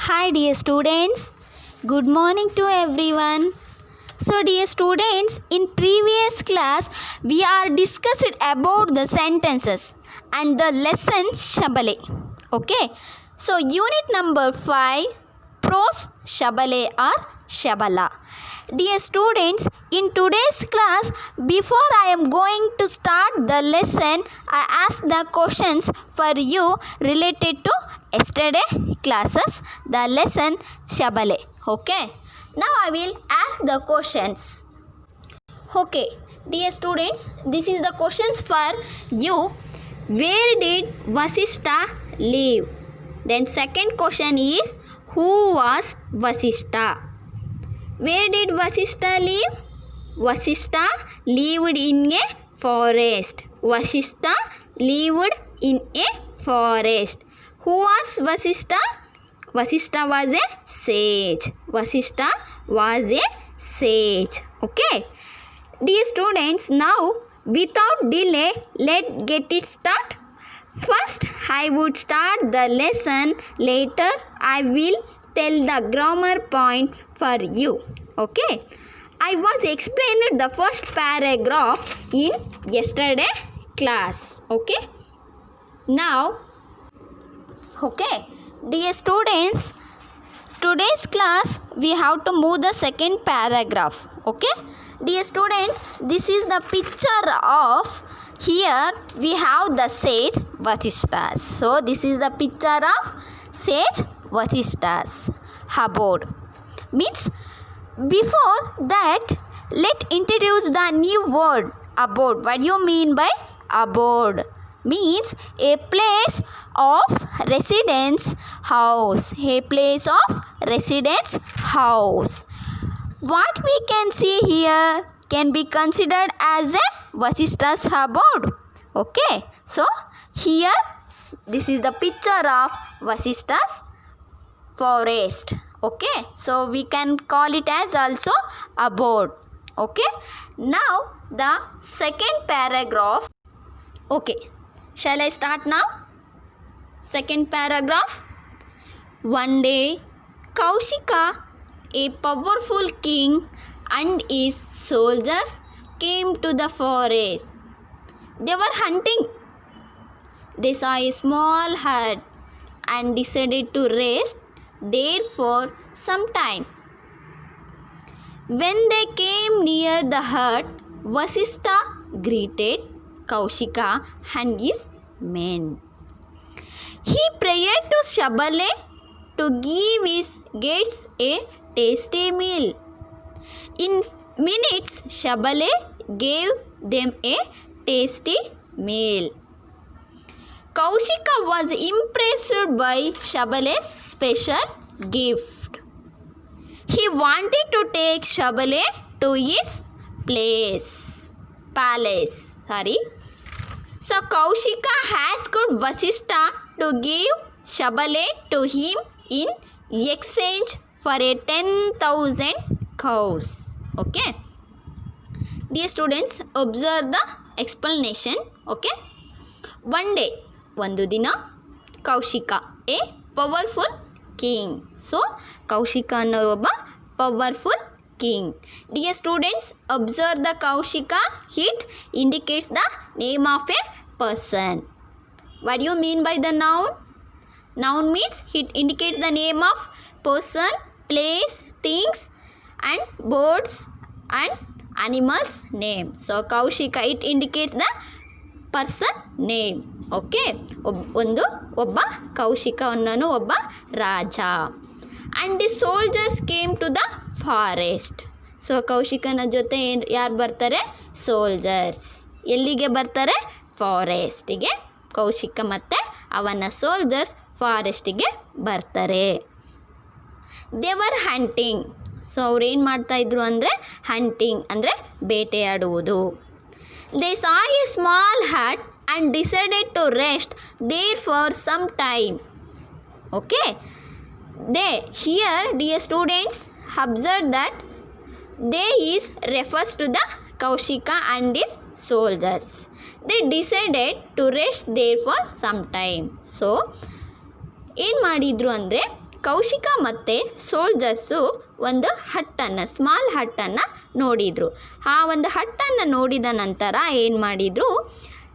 Hi dear students, good morning to everyone. So dear students, in previous class we are discussed about the sentences and the lesson Shabale. Okay, so unit number 5, prose Shabale or Shabala. Dear students, in today's class, before I am going to start the lesson, I ask the questions for you related to yesterday classes, the lesson Shabale. Okay, now I will ask the questions. Okay, dear students, this is the questions for you. Where did Vasishtha live? Then second question is, who was Vasishtha? Where did Vasishtha live? Vasishtha lived in a forest. Vasishtha lived in a forest. Who was Vasishtha? Vasishtha was a sage. Vasishtha was a sage. Okay. Dear students, now without delay, let's get it started. First, I would start the lesson. Later, I will tell the grammar point for you. Okay. I was explained the first paragraph in yesterday class. Okay. Now, okay, dear students, today's class we have to move the second paragraph. Okay, dear students, this is the picture of, here we have the sage Vasishtha. So this is the picture of sage Vasishtha's abode. Means before that, let introduce the new word abode. What do you mean by abode? Means a place of residence house. A place of residence house. What we can see here can be considered as a Vasishtha's abode. Okay. So here this is the picture of Vasishtha's forest. Okay. So we can call it as also abode. Okay. Now the second paragraph. Okay. Shall I start now? Second paragraph. One day, Kaushika, a powerful king, and his soldiers came to the forest. They were hunting. They saw a small hut and decided to rest there for some time. When they came near the hut, Vasishtha greeted Kaushika and his men. He prayed to Shabale to give his guests a tasty meal. In minutes, Shabale gave them a tasty meal. Kaushika was impressed by Shabale's special gift. He wanted to take Shabale to his palace. So Kaushika asked Vasishtha to give Shabale to him in exchange for a 10,000 cows. Okay. Dear students, observe the explanation. Okay. One day, ಒಂದು ದಿನ, Kaushika, a powerful king. So Kaushika ಅನ್ನೋ ಒಬ್ಬ powerful king. Dear students, observe the Kaushika. It indicates the name of a person. What do you mean by the noun? Noun means it indicates the name of person, place, things, and birds and animals name. So Kaushika, it indicates the person name. Okay. ಒಬ್ಬ ಕೌಶಿಕ ಅನ್ನೋನು ಒಬ್ಬ ರಾಜ. And the soldiers came to the forest. So ಕೌಶಿಕನ ಜೊತೆ ಯಾರು ಬರ್ತಾರೆ? Soldiers. ಎಲ್ಲಿಗೆ ಬರ್ತಾರೆ? ಫಾರೆಸ್ಟಿಗೆ. ಕೌಶಿಕ ಮತ್ತು ಅವನ ಸೋಲ್ಜರ್ಸ್ ಫಾರೆಸ್ಟಿಗೆ ಬರ್ತಾರೆ. They were hunting. ಸೊ ಅವ್ರೇನು ಮಾಡ್ತಾಯಿದ್ರು ಅಂದರೆ ಹಂಟಿಂಗ್ ಅಂದರೆ ಬೇಟೆಯಾಡುವುದು. They saw a small hut and decided to rest there for some time. Okay. They, here dear students, observe that they is refers to the Kaushika and his soldiers. They decided to rest there for some time. So ಏನು ಮಾಡಿದ್ರು ಅಂದರೆ ಕೌಶಿಕ ಮತ್ತು soldiers ಒಂದು ಹಟ್ಟನ್ನು small ಹಟ್ಟನ್ನು ನೋಡಿದರು. ಆ ಒಂದು ಹಟ್ಟನ್ನು ನೋಡಿದ ನಂತರ ಏನು ಮಾಡಿದರು,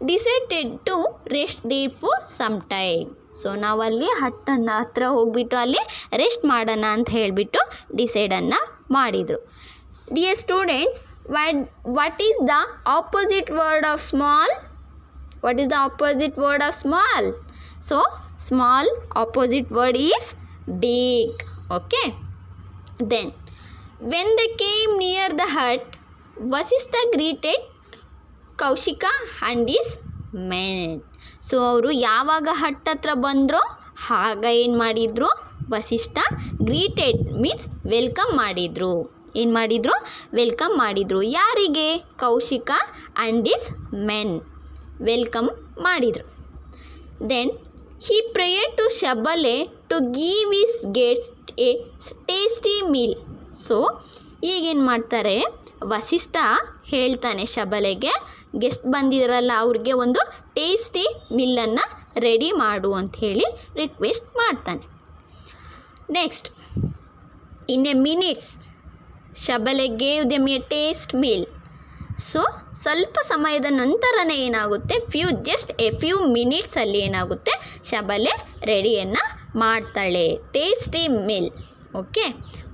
decided to rest there for some time. So ನಾವಲ್ಲಿ ಹಟ್ಟನ್ನು ಹತ್ರ ಹೋಗ್ಬಿಟ್ಟು ಅಲ್ಲಿ ರೆಸ್ಟ್ ಮಾಡೋಣ ಅಂತ ಹೇಳಿಬಿಟ್ಟು ಡಿಸೈಡನ್ನು ಮಾಡಿದರು. Dear students, what is the opposite word of small? What is the opposite word of small? So small opposite word is big. Okay. Then when they came near the hut, Vasishtha greeted Kaushika and his men. So ಅವರು ಯಾವಾಗ ಹಟ್ ಹತ್ರ ಬಂದರೋ ಆಗ ಏನು ಮಾಡಿದರು, Vasishtha greeted means welcome ಮಾಡಿದರು. ಏನು ಮಾಡಿದರು, welcome ಮಾಡಿದರು. ಯಾರಿಗೆ, Kaushika and his men welcome ಮಾಡಿದರು. Then he prayer to Shabala to give his guest a tasty meal. So ಈಗೇನು ಮಾಡ್ತಾರೆ, ವಸಿಷ್ಠ ಹೇಳ್ತಾನೆ ಶಬಲೆಗೆ, ಗೆಸ್ಟ್ ಬಂದಿರಲ್ಲ ಅವ್ರಿಗೆ ಒಂದು ಟೇಸ್ಟಿ ಮಿಲ್ಲನ್ನು ರೆಡಿ ಮಾಡು ಅಂಥೇಳಿ ರಿಕ್ವೆಸ್ಟ್ ಮಾಡ್ತಾನೆ. Next, in a minutes Shabala gave them a taste meal. So ಸ್ವಲ್ಪ ಸಮಯದ ನಂತರನೇ ಏನಾಗುತ್ತೆ, ಜಸ್ಟ್ ಎ ಫ್ಯೂ ಮಿನಿಟ್ಸಲ್ಲಿ ಏನಾಗುತ್ತೆ, ಶಬಲೆ ರೆಡಿಯನ್ನು ಮಾಡ್ತಾಳೆ, ಟೇಸ್ಟಿ ಮೀಲ್. ಓಕೆ,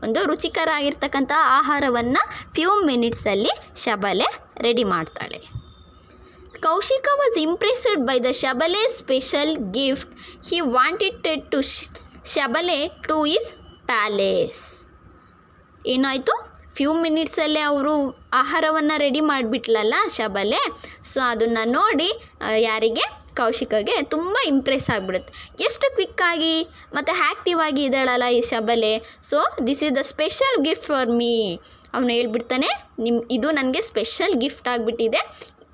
ಒಂದು ರುಚಿಕರ ಆಗಿರ್ತಕ್ಕಂಥ ಆಹಾರವನ್ನು ಫ್ಯೂ ಮಿನಿಟ್ಸಲ್ಲಿ ಶಬಲೆ ರೆಡಿ ಮಾಡ್ತಾಳೆ. Kaushika was impressed by the Shabala special gift. He wanted to Shabala to his palace. ಏನಾಯಿತು, ಫ್ಯೂ ಮಿನಿಟ್ಸಲ್ಲೇ ಅವರು ಆಹಾರವನ್ನು ರೆಡಿ ಮಾಡಿಬಿಟ್ಲಲ್ಲ ಶಬಲೆ. ಸೊ ಅದನ್ನು ನೋಡಿ ಯಾರಿಗೆ, ಕೌಶಿಕಗೆ ತುಂಬ ಇಂಪ್ರೆಸ್ ಆಗಿಬಿಡುತ್ತೆ. ಎಷ್ಟು ಕ್ವಿಕ್ಕಾಗಿ ಮತ್ತು ಆ್ಯಕ್ಟಿವ್ ಆಗಿ ಇದ್ದಾಳಲ್ಲ ಈ Shabala. So this is the special gift for me. ಅವನು ಹೇಳ್ಬಿಡ್ತಾನೆ, ಇದು ನನಗೆ ಸ್ಪೆಷಲ್ ಗಿಫ್ಟ್ ಆಗಿಬಿಟ್ಟಿದೆ,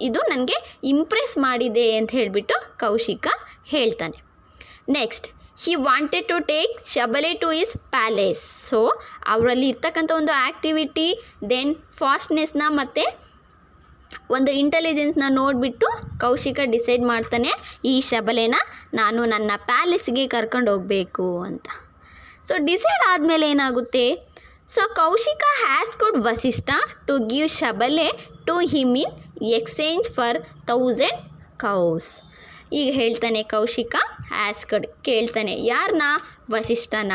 ಇದು ನನಗೆ ಇಂಪ್ರೆಸ್ ಮಾಡಿದೆ ಅಂತ ಹೇಳಿಬಿಟ್ಟು ಕೌಶಿಕ ಹೇಳ್ತಾನೆ. Next, he wanted to take Shabala to his palace. So ಅವರಲ್ಲಿ ಇರ್ತಕ್ಕಂಥ ಒಂದು ಆ್ಯಕ್ಟಿವಿಟಿ, ದೆನ್ ಫಾಸ್ಟ್ನೆಸ್ನ ಮತ್ತು ಒಂದು ಇಂಟೆಲಿಜೆನ್ಸ್ನ ನೋಡಿಬಿಟ್ಟು ಕೌಶಿಕ ಡಿಸೈಡ್ ಮಾಡ್ತಾನೆ, ಈ ಶಬಲೆನ ನಾನು ನನ್ನ ಪ್ಯಾಲೇಸ್ಗೆ ಕರ್ಕೊಂಡು ಹೋಗಬೇಕು ಅಂತ. ಸೊ ಡಿಸೈಡ್ ಆದಮೇಲೆ ಏನಾಗುತ್ತೆ, so Kaushika has good Vasishtha to give Shabala to him in exchange for 1000 cows. ಈಗ ಹೇಳ್ತಾನೆ ಕೌಶಿಕ ಹ್ಯಾಸ್ಕಡ್, ಕೇಳ್ತಾನೆ ಯಾರನ್ನ, ವಸಿಷ್ಠನ.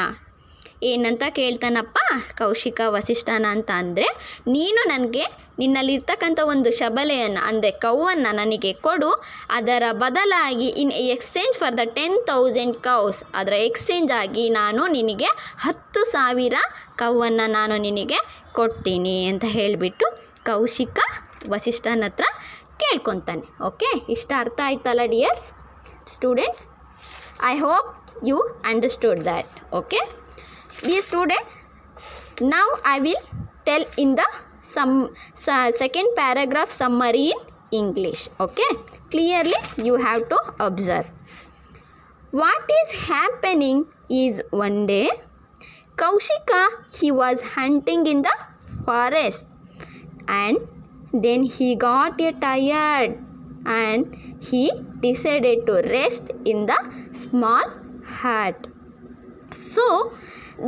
ಏನಂತ ಕೇಳ್ತಾನಪ್ಪ ಕೌಶಿಕ ವಸಿಷ್ಠನ ಅಂತ ಅಂದರೆ, ನೀನು ನನಗೆ ನಿನ್ನಲ್ಲಿರ್ತಕ್ಕಂಥ ಒಂದು ಶಬಲೆಯನ್ನು ಅಂದರೆ ಕೌವನ್ನು ನನಗೆ ಕೊಡು, ಅದರ ಬದಲಾಗಿ ಇನ್ ಎಕ್ಸ್ಚೇಂಜ್ ಫಾರ್ ದ 10,000 ಕೌಸ್, ಅದರ ಎಕ್ಸ್ಚೇಂಜ್ ಆಗಿ ನಾನು ನಿನಗೆ 10,000 ಕೌವನ್ನು ನಾನು ನಿನಗೆ ಕೊಡ್ತೀನಿ ಅಂತ ಹೇಳಿಬಿಟ್ಟು ಕೌಶಿಕ ವಸಿಷ್ಠನ ಹತ್ರ ಕೇಳ್ಕೊತಾನೆ. ಓಕೆ, ಇಷ್ಟ ಅರ್ಥ ಆಯ್ತಲ್ಲ dears students? I hope you understood that. Okay dear students, now I will tell in the second paragraph summary in English. Okay, clearly you have to observe. What is happening is, one day Kaushika, he was hunting in the forest, and then he got tired and he decided to rest in the small hut. So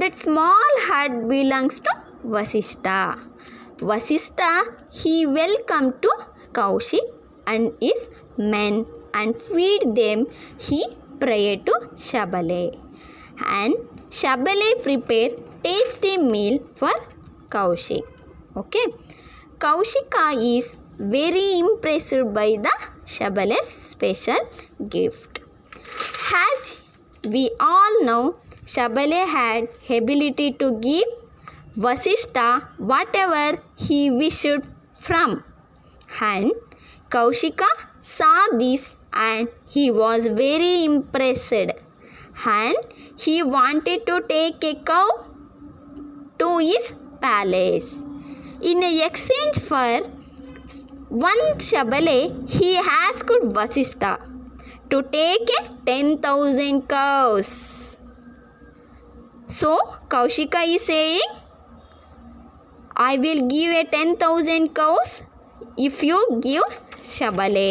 that small hut belongs to Vasishtha. Vasishtha, he welcomed to Kaushik and his men and feed them. He prayed to Shabale, and Shabale prepared tasty meal for Kaushik. Okay, Kaushika is very impressed by the Shabale's special gift. As we all know, Shabale had ability to give Vasishtha whatever he wished from, and Kaushika saw this and he was very impressed, and he wanted to take a cow to his palace. In exchange for one Shabale, he asked Vasishtha to take 10,000 cows. So Kaushika is saying, I will give 10,000 cows if you give Shabale.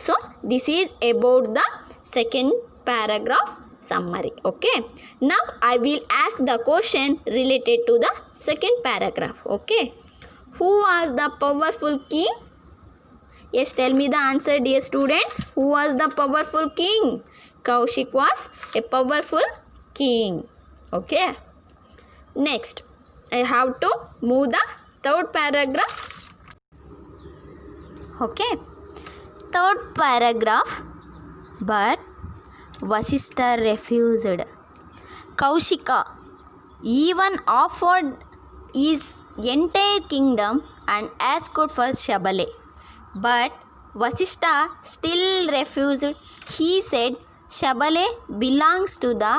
So this is about the second paragraph summary. Okay, now I will ask the question related to the second paragraph. Okay, who was the powerful king? Yes, tell me the answer, dear students. Who was the powerful king? Kaushik was a powerful king. Okay, next I have to move the third paragraph. Okay, third paragraph. But Vasishtha refused. Kaushika even offered his entire kingdom and asked for Shabale. But Vasishtha still refused. He said Shabale belongs to the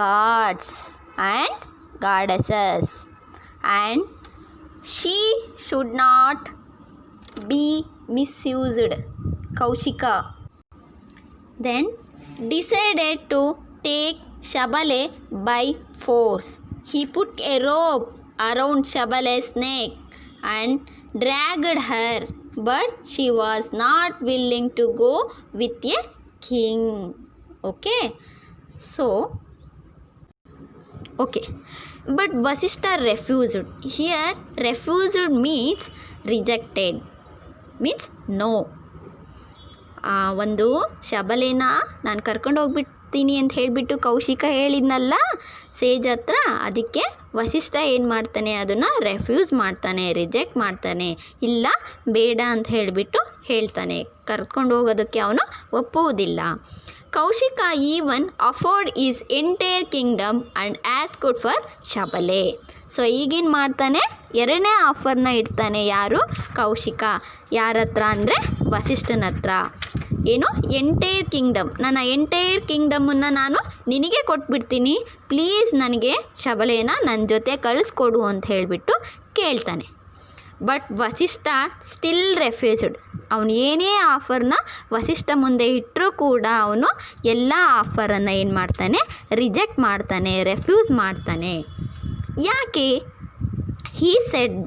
gods and goddesses, and she should not be misused. Kaushika then decided to take Shabale by force. He put a rope around Shabale's neck and dragged her, but she was not willing to go with a king. Okay, but Vasishtha refused. Here refused means rejected, means no. ಒಂದು ಶಬಲೇನ ನಾನು ಕರ್ಕೊಂಡು ಹೋಗ್ಬಿಡ್ತೀನಿ ಅಂತ ಹೇಳಿಬಿಟ್ಟು ಕೌಶಿಕ ಹೇಳಿದ್ನಲ್ಲ ಸೇಜ್ ಹತ್ರ, ಅದಕ್ಕೆ ವಸಿಷ್ಠ ಏನು ಮಾಡ್ತಾನೆ, ಅದನ್ನು ರೆಫ್ಯೂಸ್ ಮಾಡ್ತಾನೆ, ರಿಜೆಕ್ಟ್ ಮಾಡ್ತಾನೆ, ಇಲ್ಲ ಬೇಡ ಅಂತ ಹೇಳಿಬಿಟ್ಟು ಹೇಳ್ತಾನೆ, ಕರ್ಕೊಂಡು ಹೋಗೋದಕ್ಕೆ ಅವನು ಒಪ್ಪುವುದಿಲ್ಲ. Kaushika even afford his entire kingdom and asked for Shabala. So ಈಗೇನು ಮಾಡ್ತಾನೆ, ಎರಡನೇ ಆಫರ್ನ ಇಡ್ತಾನೆ. ಯಾರು? ಕೌಶಿಕ. ಯಾರ ಹತ್ರ ಅಂದರೆ ವಸಿಷ್ಠನ ಹತ್ರ. ಏನು? ಎಂಟೈರ್ ಕಿಂಗ್ಡಮ್, ನನ್ನ ಎಂಟೈರ್ ಕಿಂಗ್ಡಮನ್ನು ನಾನು ನಿನಗೆ ಕೊಟ್ಬಿಡ್ತೀನಿ, ಪ್ಲೀಸ್ ನನಗೆ ಶಬಲೆನ ನನ್ನ ಜೊತೆ ಕಳಿಸ್ಕೊಡು ಅಂತ ಹೇಳಿಬಿಟ್ಟು ಕೇಳ್ತಾನೆ. But Vasishtha still refused. ಅವನು ಏನೇ ಆಫರ್ನ ವಸಿಷ್ಠ ಮುಂದೆ ಇಟ್ಟರೂ ಕೂಡ ಅವನು ಎಲ್ಲ ಆಫರನ್ನು ಏನು ಮಾಡ್ತಾನೆ, ರಿಜೆಕ್ಟ್ ಮಾಡ್ತಾನೆ, ರೆಫ್ಯೂಸ್ ಮಾಡ್ತಾನೆ. ಯಾಕೆ? ಹೀ ಸೆಡ್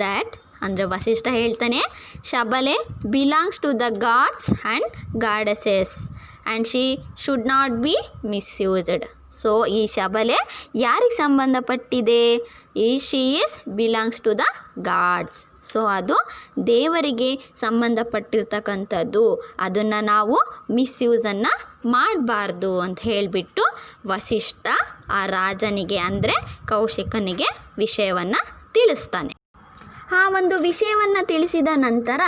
ದ್ಯಾಟ್, ಅಂದರೆ ವಸಿಷ್ಠ ಹೇಳ್ತಾನೆ, Shabala belongs to the gods and goddesses and she should not be misused. So ಈ ಶಬಲೆ ಯಾರಿಗೆ ಸಂಬಂಧಪಟ್ಟಿದೆ? She is belongs to the gods. So ಅದು ದೇವರಿಗೆ ಸಂಬಂಧಪಟ್ಟಿರ್ತಕ್ಕಂಥದ್ದು, ಅದನ್ನು ನಾವು ಮಿಸ್ಯೂಸನ್ನು ಮಾಡಬಾರ್ದು ಅಂತ ಹೇಳಿಬಿಟ್ಟು ವಸಿಷ್ಠ ಆ ರಾಜನಿಗೆ ಅಂದರೆ ಕೌಶಿಕನಿಗೆ ವಿಷಯವನ್ನು ತಿಳಿಸ್ತಾನೆ. ಆ ಒಂದು ವಿಷಯವನ್ನು ತಿಳಿಸಿದ ನಂತರ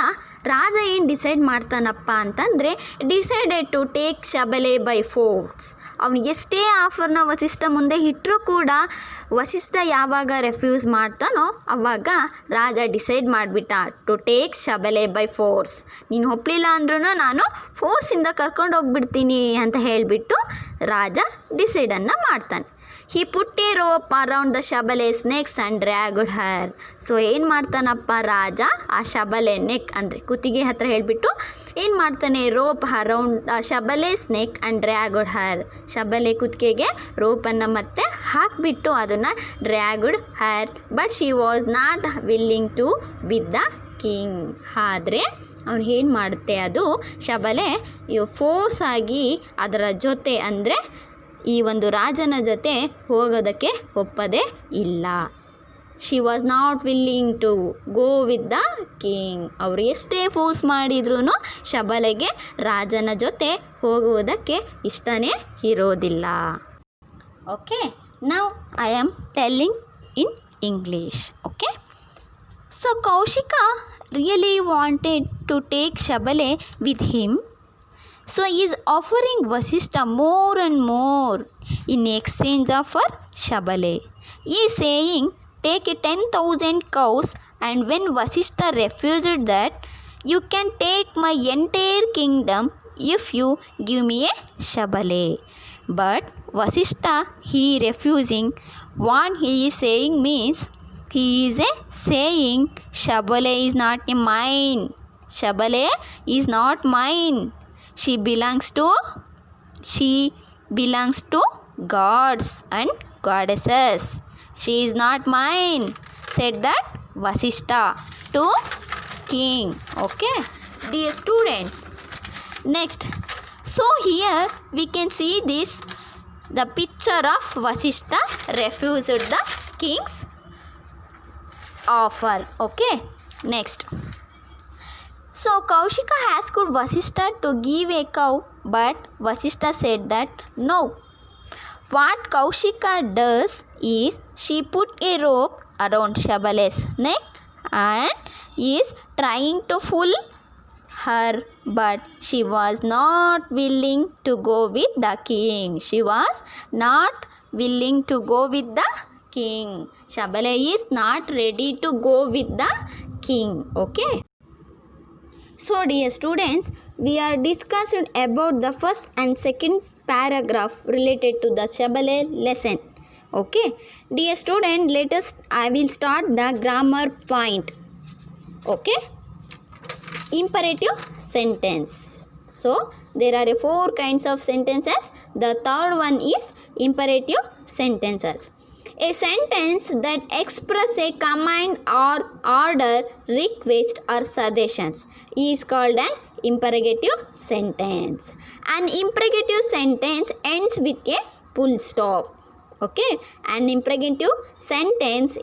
ರಾಜ ಏನು ಡಿಸೈಡ್ ಮಾಡ್ತಾನಪ್ಪ ಅಂತಂದರೆ, decided to take Shabala by force. ಅವನು ಎಷ್ಟೇ ಆಫರ್ನ ವಸಿಷ್ಠ ಮುಂದೆ ಇಟ್ಟರೂ ಕೂಡ ವಸಿಷ್ಠ ಯಾವಾಗ ರೆಫ್ಯೂಸ್ ಮಾಡ್ತಾನೋ ಆವಾಗ ರಾಜ ಡಿಸೈಡ್ ಮಾಡಿಬಿಟ್ಟ to take Shabala by force. ನೀನು ಒಪ್ಪಲಿಲ್ಲ ಅಂದ್ರೂ ನಾನು ಫೋರ್ಸಿಂದ ಕರ್ಕೊಂಡು ಹೋಗ್ಬಿಡ್ತೀನಿ ಅಂತ ಹೇಳಿಬಿಟ್ಟು ರಾಜ ಡಿಸೈಡನ್ನು ಮಾಡ್ತಾನೆ. He put a rope around the Shabala's necks and dragged her. So ಏನು ಮಾಡ್ತಾನಪ್ಪ ರಾಜ, ಆ ಶಬಲೆ ನೆಕ್ ಅಂದರೆ ಕುತ್ತಿಗೆ ಹತ್ರ ಹೇಳಿಬಿಟ್ಟು ಏನು ಮಾಡ್ತಾನೆ, rope around Shabala's neck and dragged her. Shabala ಕುತ್ತಿಗೆಗೆ ರೋಪನ್ನು ಮತ್ತೆ ಹಾಕಿಬಿಟ್ಟು ಅದನ್ನು dragged her. But she was not willing to with the king. ಆದರೆ ಅವ್ನು ಏನು ಮಾಡುತ್ತೆ, ಅದು ಶಬಲೆ ಫೋರ್ಸ್ ಆಗಿ ಅದರ ಜೊತೆ ಅಂದರೆ ಈ ಒಂದು ರಾಜನ ಜೊತೆ ಹೋಗೋದಕ್ಕೆ ಒಪ್ಪದೇ ಇಲ್ಲ. She was not willing to go with the king. ಅವರು ಎಷ್ಟೇ ಫೋರ್ಸ್ ಮಾಡಿದ್ರೂ ಶಬಲೆಗೆ ರಾಜನ ಜೊತೆ ಹೋಗುವುದಕ್ಕೆ ಇಷ್ಟನೇ ಇರೋದಿಲ್ಲ. Okay, now I am telling in English. Okay, so Kaushika really wanted to take Shabala with him. So he is offering Vasishtha more and more in exchange of for Shabale. He is saying, take 10,000 cows, and when Vasishtha refused that, you can take my entire kingdom if you give me a Shabale. But Vasishtha, he refusing. What he is saying means, he is saying Shabale is not mine. Shabale is not mine. She belongs to gods and goddesses. She is not mine, said that Vasishtha to king. Okay, dear students, next, so here we can see this the picture of Vasishtha refused the king's offer. Okay, next. So Kaushika asked Vasishtha to give a cow, but Vasishtha said that no. What Kaushika does is she put a rope around Shabale's neck and is trying to pull her, but she was not willing to go with the king. She was not willing to go with the king. Shabale is not ready to go with the king. Okay. So dear students, we are discussing about the first and second paragraph related to the Shabale lesson. Okay. Dear student, I will start the grammar point. Okay. Imperative sentence. So there are 4 kinds of sentences. The third one is imperative sentences. A sentence that express a command or order, request or suggestions is called an imperative sentence. An imperative sentence ends with a full stop. Okay, an imperative sentence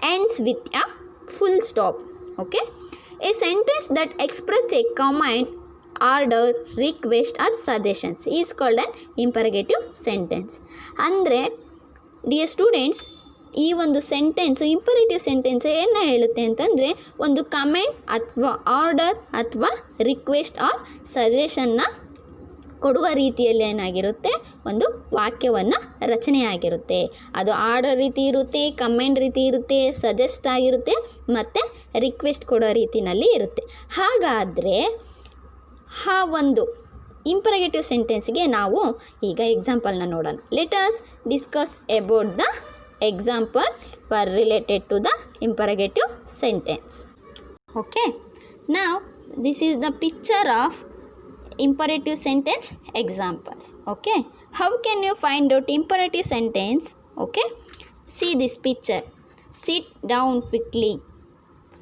ends with a full stop. Okay, a sentence that express a command, order, request or suggestions is called an imperative sentence. ಅಂದರೆ dear students, ಈ ಒಂದು sentence imperative sentence ಏನು ಹೇಳುತ್ತೆ ಅಂತಂದರೆ, ಒಂದು comment ಅಥವಾ order ಅಥವಾ request R ಸಜೆಷನ್ನ ಕೊಡುವ ರೀತಿಯಲ್ಲಿ ಏನಾಗಿರುತ್ತೆ, ಒಂದು ವಾಕ್ಯವನ್ನು ರಚನೆ ಆಗಿರುತ್ತೆ. ಅದು ಆರ್ಡರ್ ರೀತಿ ಇರುತ್ತೆ, ಕಮೆಂಟ್ ರೀತಿ ಇರುತ್ತೆ, ಸಜೆಸ್ಟ್ ಆಗಿರುತ್ತೆ ಮತ್ತು ರಿಕ್ವೆಸ್ಟ್ ಕೊಡೋ ರೀತಿಯಲ್ಲಿ ಇರುತ್ತೆ. ಹಾಗಾದರೆ ಆ ಒಂದು ಇಂಪರೇಟಿವ್ ಸೆಂಟೆನ್ಸ್ಗೆ ನಾವು ಈಗ ಎಕ್ಸಾಂಪಲ್ನ ನೋಡೋಣ. Let us discuss about the example for related to the imperative sentence. Okay, now this is the picture of imperative sentence examples. Okay, how can you find out imperative sentence? Okay, see this picture. Sit down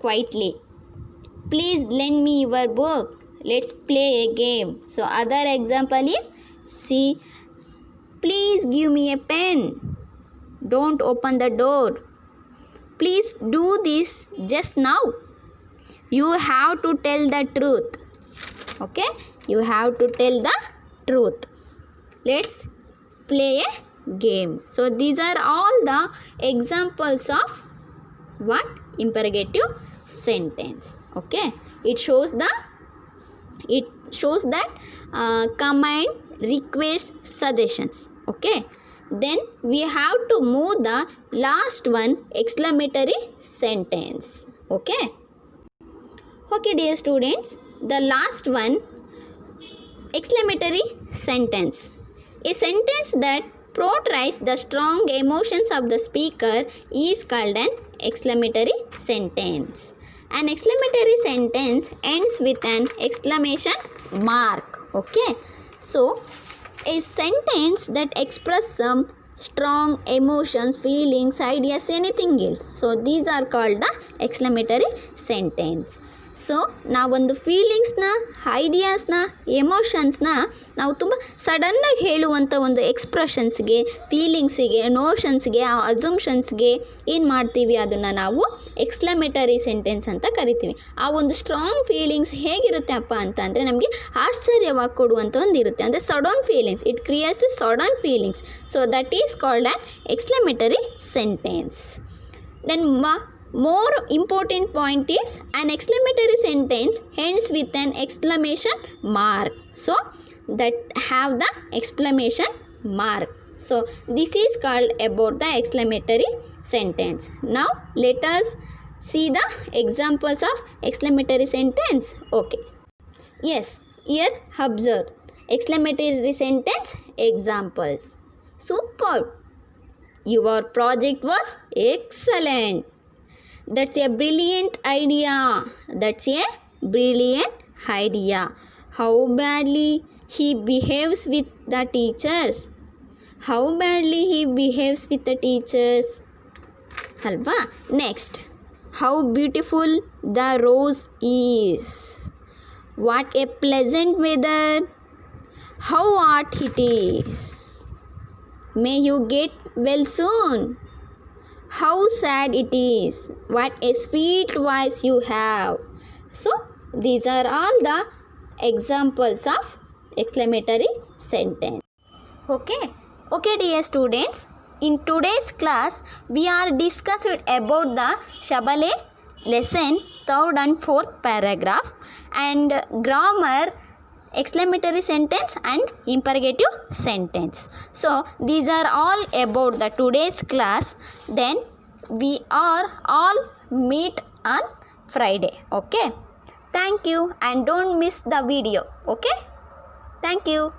quietly. Please lend me your book. Let's play a game. So other example is, see, please give me a pen. Don't open the door. Please do this just now. You have to tell the truth. Okay, you have to tell the truth. Let's play a game. So these are all the examples of what? Imperative sentence. Okay, it shows that command, request, suggestions. Okay, then we have to move the last one, exclamatory sentence. Okay, dear students, the last one, exclamatory sentence. A sentence that portrays the strong emotions of the speaker is called an exclamatory sentence. An exclamatory sentence ends with an exclamation mark. Okay, so a sentence that expresses some strong emotions, feelings, ideas, anything else. So these are called the exclamatory sentence. So ನಾವೊಂದು ಫೀಲಿಂಗ್ಸ್ನ, ಐಡಿಯಾಸ್ನ, ಎಮೋಷನ್ಸ್ನ ನಾವು ತುಂಬ ಸಡನ್ನಾಗಿ ಹೇಳುವಂಥ ಒಂದು ಎಕ್ಸ್ಪ್ರೆಷನ್ಸ್ಗೆ, ಫೀಲಿಂಗ್ಸಿಗೆ, ನೋಷನ್ಸ್ಗೆ, ಅಸಂಪ್ಷನ್ಸ್ಗೆ ಏನು ಮಾಡ್ತೀವಿ, ಅದನ್ನು ನಾವು ಎಕ್ಸ್ಕ್ಲಮೇಟರಿ ಸೆಂಟೆನ್ಸ್ ಅಂತ ಕರಿತೀವಿ. ಆ ಒಂದು ಸ್ಟ್ರಾಂಗ್ ಫೀಲಿಂಗ್ಸ್ ಹೇಗಿರುತ್ತೆ ಅಪ್ಪ ಅಂತಂದರೆ, ನಮಗೆ ಆಶ್ಚರ್ಯವಾಗಿ ಕೊಡುವಂಥ ಒಂದು ಇರುತ್ತೆ. ಅಂದರೆ sudden feelings, it creates the sudden feelings. So that is called an exclamatory sentence. Then more important point is, an exclamatory sentence ends with an exclamation mark. So that have the exclamation mark. So this is called about the exclamatory sentence. Now let us see the examples of exclamatory sentence. Okay, yes, here observe exclamatory sentence examples. Superb, your project was excellent. That's a brilliant idea. That's a brilliant idea. How badly he behaves with the teachers. How badly he behaves with the teachers. Alva. Next. How beautiful the rose is. What a pleasant weather. How hot it is. May you get well soon. How sad it is. What a sweet voice you have. So, these are all the examples of exclamatory sentence. Okay, dear students. In today's class, we are discussing about the Shabale lesson 3rd and 4th paragraph and grammar, exclamatory sentence and imperative sentence. So these are all about the today's class. Then we are all meet on Friday. Okay. Thank you and don't miss the video. Okay. Thank you.